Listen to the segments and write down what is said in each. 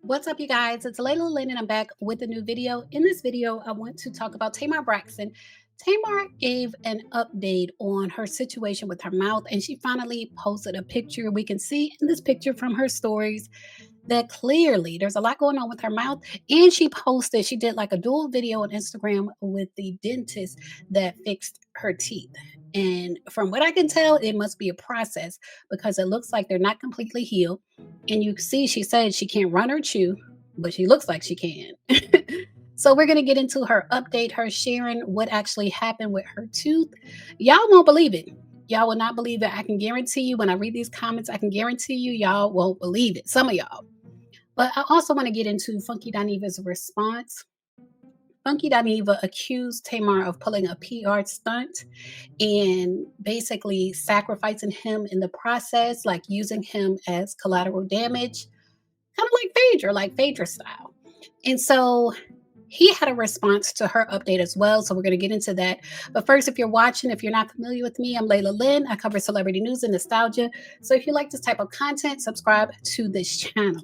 What's up, you guys? It's Layla Lynn, and I'm back with a new video. In this video, I want to talk about Tamar Braxton. Tamar gave an update on her situation with her mouth, and she finally posted a picture. We can see in this picture from her stories that clearly there's a lot going on with her mouth. And she did like a dual video on Instagram with the dentist that fixed her teeth. And from what I can tell, it must be a process because it looks like they're not completely healed. And you see, she said she can't run or chew, but she looks like she can. So we're going to get into her update, her sharing what actually happened with her tooth. Y'all won't believe it. Y'all will not believe it. I can guarantee you when I read these comments, I can guarantee you y'all won't believe it. Some of y'all. But I also want to get into Funky Dineva's response. Funky Dineva accused Tamar of pulling a PR stunt and basically sacrificing him in the process, like using him as collateral damage, kind of like Phaedra style. And so he had a response to her update as well. So we're going to get into that. But first, if you're watching, if you're not familiar with me, I'm Layla Lynn. I cover celebrity news and nostalgia. So if you like this type of content, subscribe to this channel.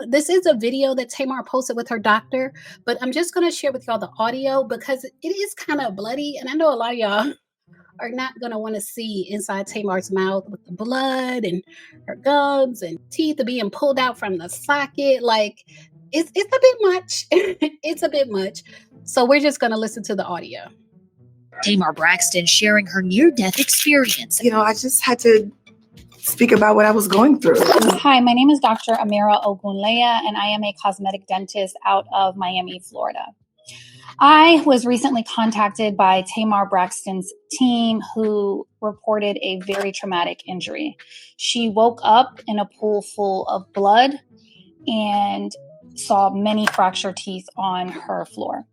This is a video that Tamar posted with her doctor, but I'm just going to share with y'all the audio because it is kind of bloody. And I know a lot of y'all are not going to want to see inside Tamar's mouth with the blood and her gums and teeth are being pulled out from the socket. Like, it's a bit much. It's a bit much. So we're just going to listen to the audio. Tamar Braxton sharing her near-death experience. I just had to speak about what I was going through. Hi, my name is Dr. Amira Ogunleya, and I am a cosmetic dentist out of Miami, Florida. I was recently contacted by Tamar Braxton's team who reported a very traumatic injury. She woke up in a pool full of blood and saw many fractured teeth on her floor.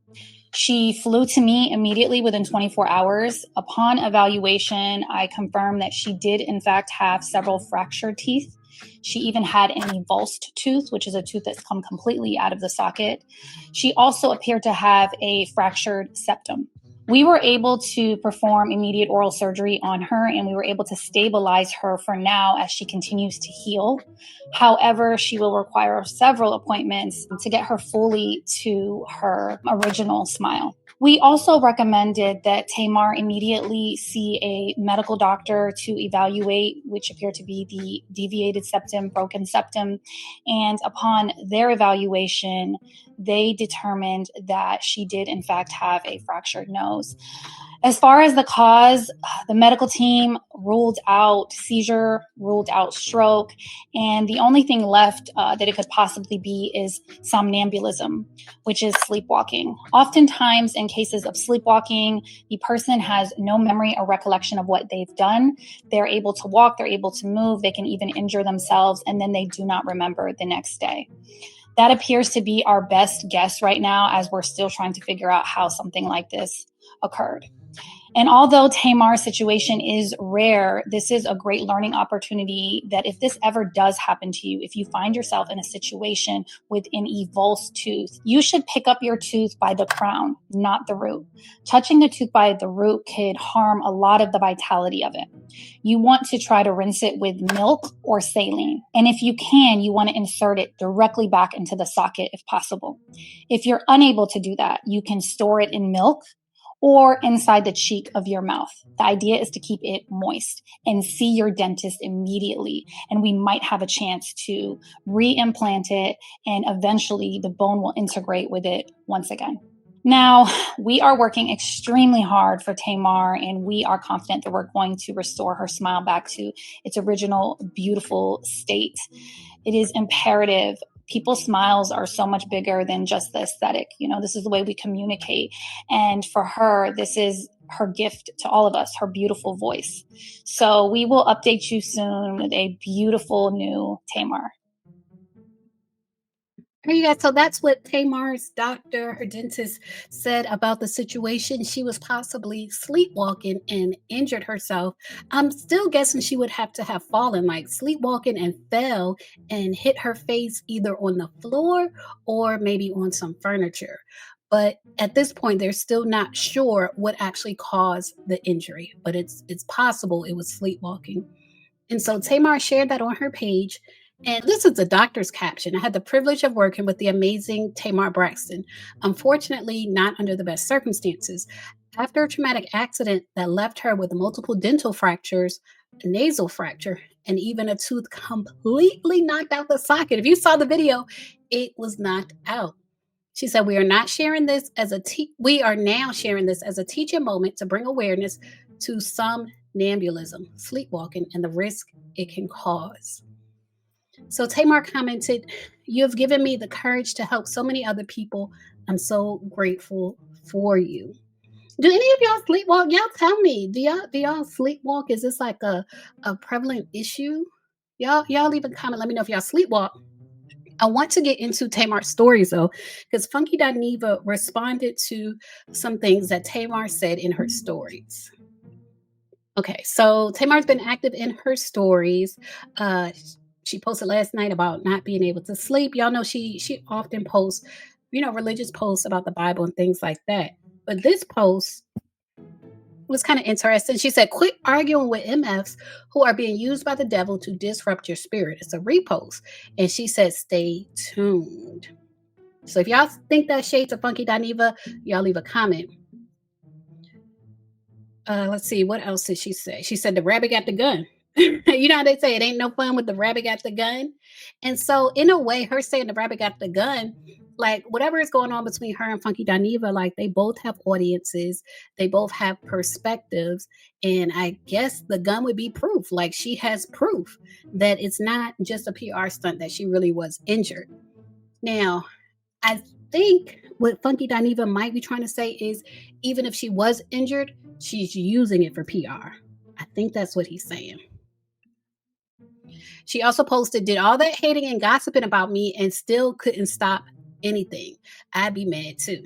She flew to me immediately within 24 hours. Upon evaluation, I confirmed that she did, in fact, have several fractured teeth. She even had an avulsed tooth, which is a tooth that's come completely out of the socket. She also appeared to have a fractured septum. We were able to perform immediate oral surgery on her, and we were able to stabilize her for now as she continues to heal. However, she will require several appointments to get her fully to her original smile. We also recommended that Tamar immediately see a medical doctor to evaluate, which appeared to be the deviated septum, broken septum. And upon their evaluation, they determined that she did, in fact, have a fractured nose. As far as the cause, the medical team ruled out seizure, ruled out stroke, and the only thing left that it could possibly be is somnambulism, which is sleepwalking. Oftentimes, in cases of sleepwalking, the person has no memory or recollection of what they've done. They're able to walk, they're able to move, they can even injure themselves, and then they do not remember the next day. That appears to be our best guess right now as we're still trying to figure out how something like this occurred. And although Tamar's situation is rare, this is a great learning opportunity that if this ever does happen to you, if you find yourself in a situation with an avulsed tooth, you should pick up your tooth by the crown, not the root. Touching the tooth by the root could harm a lot of the vitality of it. You want to try to rinse it with milk or saline. And if you can, you want to insert it directly back into the socket if possible. If you're unable to do that, you can store it in milk or inside the cheek of your mouth. The idea is to keep it moist and see your dentist immediately. And we might have a chance to re-implant it and eventually the bone will integrate with it once again. Now, we are working extremely hard for Tamar, and we are confident that we're going to restore her smile back to its original beautiful state. It is imperative. People's smiles are so much bigger than just the aesthetic. This is the way we communicate. And for her, this is her gift to all of us, her beautiful voice. So we will update you soon with a beautiful new Tamar. Here you guys. So that's what Tamar's doctor, her dentist, said about the situation. She was possibly sleepwalking and injured herself. I'm still guessing she would have to have fallen, like sleepwalking and fell and hit her face either on the floor or maybe on some furniture. But at this point, they're still not sure what actually caused the injury, but it's possible it was sleepwalking. And so Tamar shared that on her page. And this is the doctor's caption. I had the privilege of working with the amazing Tamar Braxton, unfortunately, not under the best circumstances. After a traumatic accident that left her with multiple dental fractures, a nasal fracture, and even a tooth completely knocked out the socket. If you saw the video, it was knocked out. She said, we are now sharing this as a teaching moment to bring awareness to somnambulism, sleepwalking, and the risk it can cause. So Tamar commented, "You have given me the courage to help so many other people. I'm so grateful for you." Do any of y'all sleepwalk? Y'all tell me. Do y'all sleepwalk? Is this like a prevalent issue? Y'all leave a comment. Let me know if y'all sleepwalk. I want to get into Tamar's stories though, because Funky Dineva responded to some things that Tamar said in her stories. Okay, so Tamar's been active in her stories. Uh, she posted last night about not being able to sleep. Y'all know she often posts, religious posts about the Bible and things like that. But this post was kind of interesting. She said, "Quit arguing with MFs who are being used by the devil to disrupt your spirit." It's a repost. And she said, "Stay tuned." So if y'all think that shades of Funky Dineva, y'all leave a comment. Let's see, what else did she say? She said the rabbit got the gun. You know how they say it ain't no fun with the rabbit got the gun? And so in a way, her saying the rabbit got the gun, like whatever is going on between her and Funky Dineva, like they both have audiences, they both have perspectives. And I guess the gun would be proof. Like she has proof that it's not just a PR stunt, that she really was injured. Now, I think what Funky Dineva might be trying to say is even if she was injured, she's using it for PR. I think that's what he's saying. She also posted, "Did all that hating and gossiping about me and still couldn't stop anything. I'd be mad too."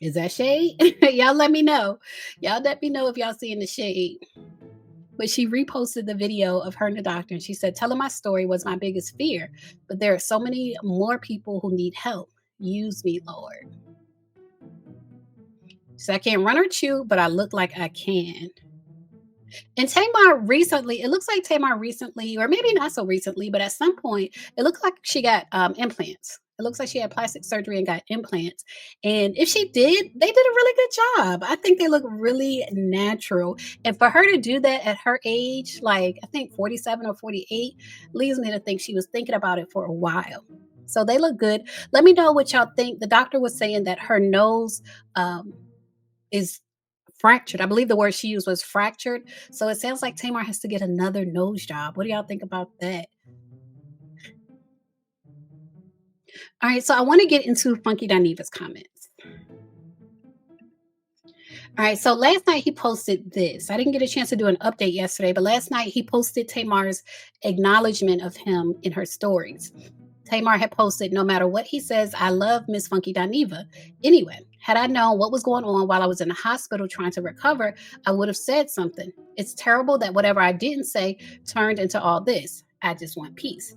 Is that shade? Y'all let me know. Y'all let me know if y'all seeing the shade. But she reposted the video of her and the doctor and she said, "Telling my story was my biggest fear, but there are so many more people who need help. Use me, Lord." So I can't run or chew, but I look like I can. And Tamar recently, it looks like Tamar recently, or maybe not so recently, but at some point, it looked like she got implants. It looks like she had plastic surgery and got implants. And if she did, they did a really good job. I think they look really natural. And for her to do that at her age, like I think 47 or 48, leads me to think she was thinking about it for a while. So they look good. Let me know what y'all think. The doctor was saying that her nose is fractured. I believe the word she used was fractured. So it sounds like Tamar has to get another nose job. What do y'all think about that? All right, so I want to get into Funky Dineva's comments. All right, so last night he posted this. I didn't get a chance to do an update yesterday, but last night he posted Tamar's acknowledgement of him in her stories. Tamar had posted, "No matter what he says, I love Miss Funky Dineva. Anyway, had I known what was going on while I was in the hospital trying to recover, I would have said something. It's terrible that whatever I didn't say turned into all this. I just want peace."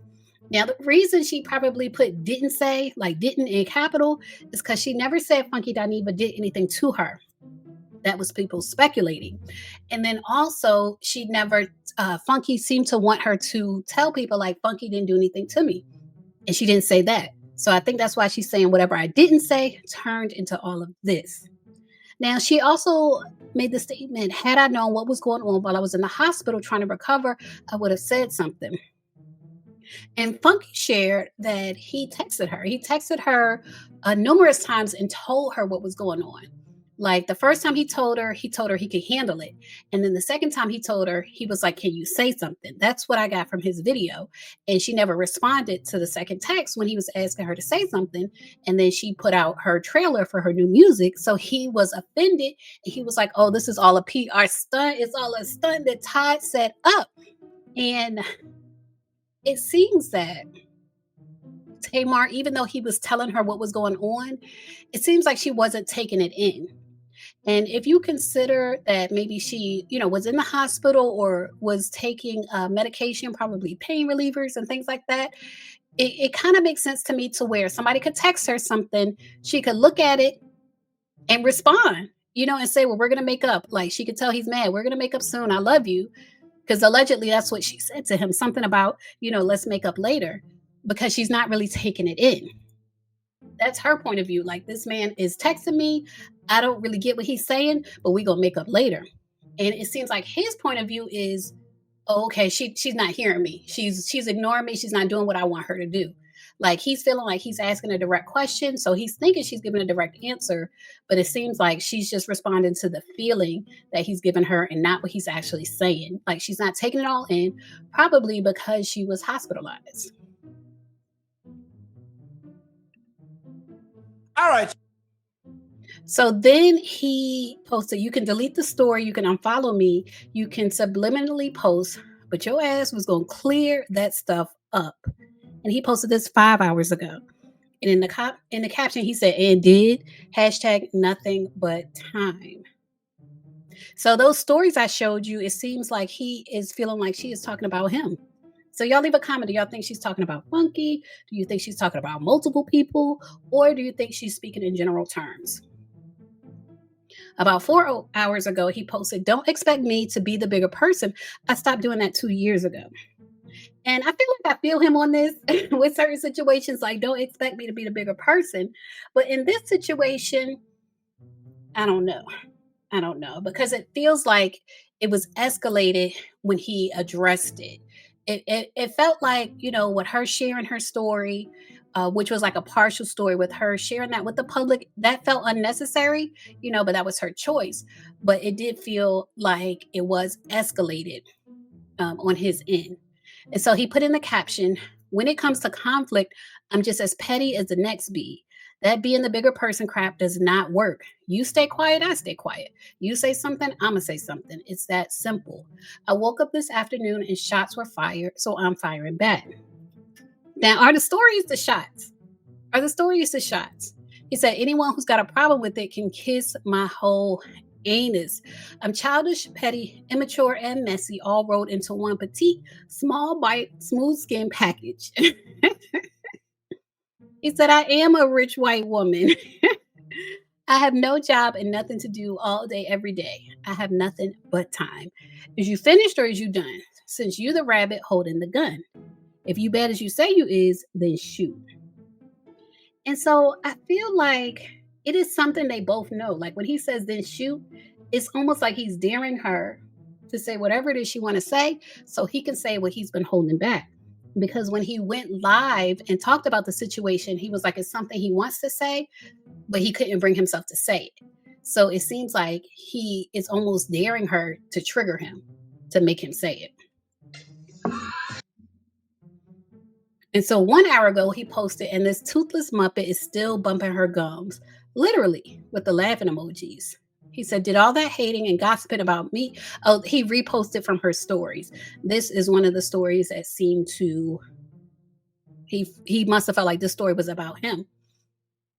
Now, the reason she probably put "didn't say," like didn't in capital, is because she never said Funky Dineva did anything to her. That was people speculating. And then also, she never, Funky seemed to want her to tell people, like, Funky didn't do anything to me. And she didn't say that. So I think that's why she's saying whatever I didn't say turned into all of this. Now, she also made the statement, "Had I known what was going on while I was in the hospital trying to recover, I would have said something." And Funky shared that he texted her. He texted her numerous times and told her what was going on. Like the first time he told her he could handle it. And then the second time he told her, he was like, "Can you say something?" That's what I got from his video. And she never responded to the second text when he was asking her to say something. And then she put out her trailer for her new music. So he was offended. And he was like, "Oh, this is all a PR stunt. It's all a stunt that Todd set up." And it seems that Tamar, even though he was telling her what was going on, it seems like she wasn't taking it in. And if you consider that maybe she, was in the hospital or was taking medication, probably pain relievers and things like that, it kind of makes sense to me to where somebody could text her something, she could look at it, and respond, and say, well, we're going to make up. Like she could tell he's mad. We're going to make up soon. I love you. Because allegedly that's what she said to him. Something about, let's make up later, because she's not really taking it in. That's her point of view. Like, this man is texting me. I don't really get what he's saying, but we gonna make up later. And it seems like his point of view is, oh, okay, she's not hearing me. She's ignoring me. She's not doing what I want her to do. Like, he's feeling like he's asking a direct question. So he's thinking she's giving a direct answer, but it seems like she's just responding to the feeling that he's giving her and not what he's actually saying. Like, she's not taking it all in, probably because she was hospitalized. All right. So then he posted, you can delete the story, you can unfollow me, you can subliminally post, but your ass was going to clear that stuff up. And he posted this 5 hours ago. And in the caption, he said, and did #nothing but time. So those stories I showed you, it seems like he is feeling like she is talking about him. So y'all leave a comment. Do y'all think she's talking about Funky? Do you think she's talking about multiple people? Or do you think she's speaking in general terms? About 4 hours ago, he posted, don't expect me to be the bigger person. I stopped doing that 2 years ago. And I feel like I feel him on this with certain situations. Like, don't expect me to be the bigger person. But in this situation, I don't know. Because it feels like it was escalated when he addressed it. It felt like, with her sharing her story, which was like a partial story, with her sharing that with the public, that felt unnecessary, but that was her choice. But it did feel like it was escalated on his end. And so he put in the caption, when it comes to conflict, I'm just as petty as the next bee. That being the bigger person crap does not work. You stay quiet, I stay quiet. You say something, I'm going to say something. It's that simple. I woke up this afternoon and shots were fired, so I'm firing back. Now, are the stories the shots? Are the stories the shots? He said, anyone who's got a problem with it can kiss my whole anus. I'm childish, petty, immature, and messy, all rolled into one petite, small bite, smooth skin package. He said, I am a rich white woman. I have no job and nothing to do all day, every day. I have nothing but time. Is you finished or is you done? Since you the rabbit holding the gun. If you bad as you say you is, then shoot. And so I feel like it is something they both know. Like when he says then shoot, it's almost like he's daring her to say whatever it is she want to say so he can say what he's been holding back. Because when he went live and talked about the situation, he was like, it's something he wants to say, but he couldn't bring himself to say it. So it seems like he is almost daring her to trigger him, to make him say it. And so 1 hour ago, he posted, and this toothless Muppet is still bumping her gums, literally, with the laughing emojis. He said, did all that hating and gossiping about me? Oh, he reposted from her stories. This is one of the stories that seemed to, he must have felt like this story was about him.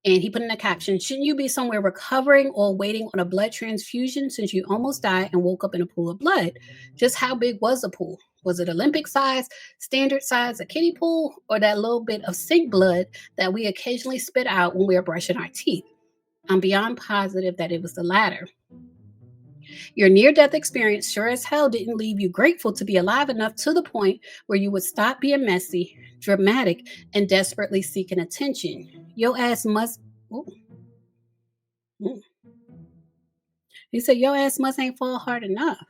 And he put in a caption, shouldn't you be somewhere recovering or waiting on a blood transfusion since you almost died and woke up in a pool of blood? Just how big was the pool? Was it Olympic size, standard size, a kiddie pool, or that little bit of sink blood that we occasionally spit out when we are brushing our teeth? I'm beyond positive that it was the latter. Your near-death experience sure as hell didn't leave you grateful to be alive enough to the point where you would stop being messy, dramatic, and desperately seeking attention. Your ass must... He said, your ass must ain't fall hard enough.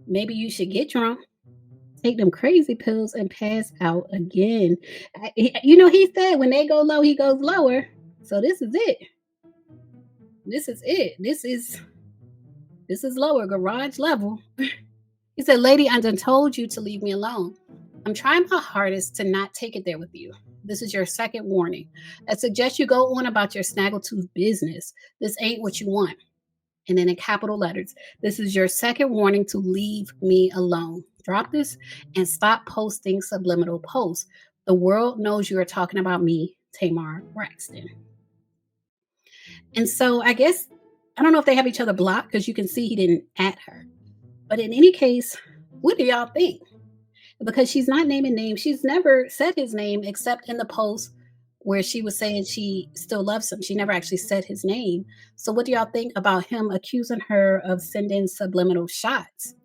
Maybe you should get drunk, take them crazy pills, and pass out again. He said when they go low, he goes lower. So this is it. This is lower, garage level. He said, lady, I done told you to leave me alone. I'm trying my hardest to not take it there with you. This is your second warning. I suggest you go on about your snaggletooth business. This ain't what you want. And then in capital letters, this is your second warning to leave me alone. Drop this and stop posting subliminal posts. The world knows you are talking about me, Tamar Braxton. And so I guess, I don't know if they have each other blocked because you can see he didn't at her. But in any case, what do y'all think? Because she's not naming names. She's never said his name except in the post where she was saying she still loves him. She never actually said his name. So what do y'all think about him accusing her of sending subliminal shots?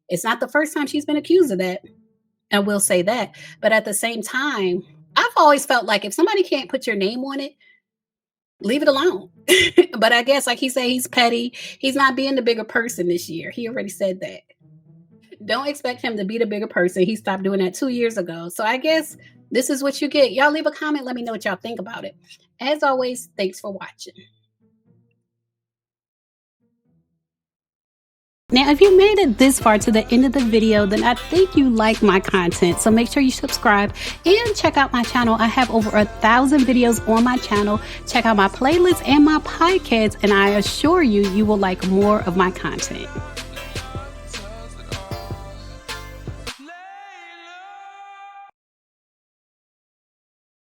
It's not the first time she's been accused of that. And we'll say that. But at the same time, I've always felt like if somebody can't put your name on it, leave it alone. But I guess, like he said, he's petty. He's not being the bigger person this year. He already said that. Don't expect him to be the bigger person. He stopped doing that 2 years ago. So I guess this is what you get. Y'all leave a comment. Let me know what y'all think about it. As always, thanks for watching. Now, if you made it this far to the end of the video, then I think you like my content. So make sure you subscribe and check out my channel. I have over 1,000 videos on my channel. Check out my playlists and my podcast, and I assure you, you will like more of my content.